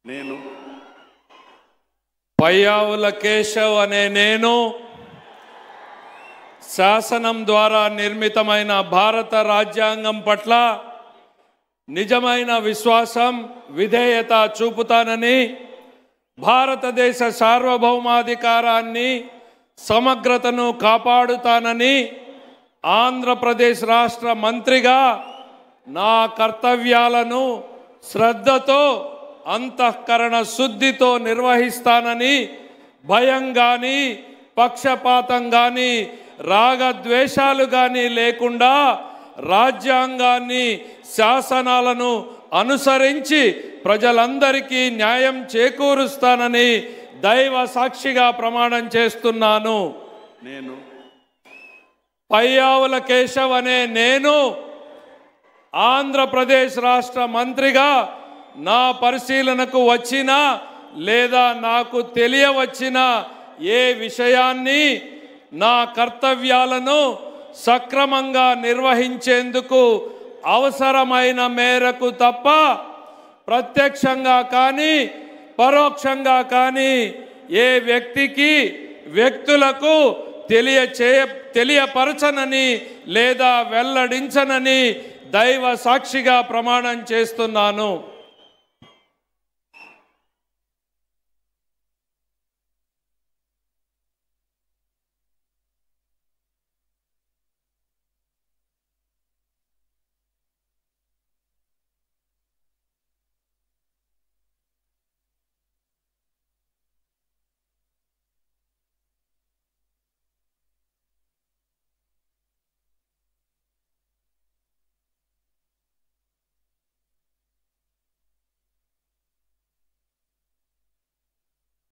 నేను పయ్యావుల కేశవ్ అనే నేను శాసనం ద్వారా నిర్మితమైన భారత రాజ్యాంగం పట్ల నిజమైన విశ్వాసం విధేయత చూపుతానని భారతదేశ సార్వభౌమాధికారాన్ని సమగ్రతను కాపాడుతానని ఆంధ్రప్రదేశ్ రాష్ట్ర మంత్రిగా నా కర్తవ్యాలను శ్రద్ధతో అంతఃకరణ శుద్ధితో నిర్వహిస్తానని భయం గాని పక్షపాతం గాని రాగద్వేషాలు గాని లేకుండా రాజ్యాంగాన్ని శాసనాలను అనుసరించి ప్రజలందరికీ న్యాయం చేకూరుస్తానని దైవ సాక్షిగా ప్రమాణం చేస్తున్నాను. నేను పయ్యావుల కేశవ్ అనే నేను ఆంధ్రప్రదేశ్ రాష్ట్ర మంత్రిగా నా పరిశీలనకు వచ్చిన లేదా నాకు తెలియవచ్చిన ఏ విషయాన్ని నా కర్తవ్యాలను సక్రమంగా నిర్వహించేందుకు అవసరమైన మేరకు తప్ప ప్రత్యక్షంగా కానీ పరోక్షంగా కానీ ఏ వ్యక్తులకు తెలియపరచనని లేదా వెల్లడించనని దైవ సాక్షిగా ప్రమాణం చేస్తున్నాను.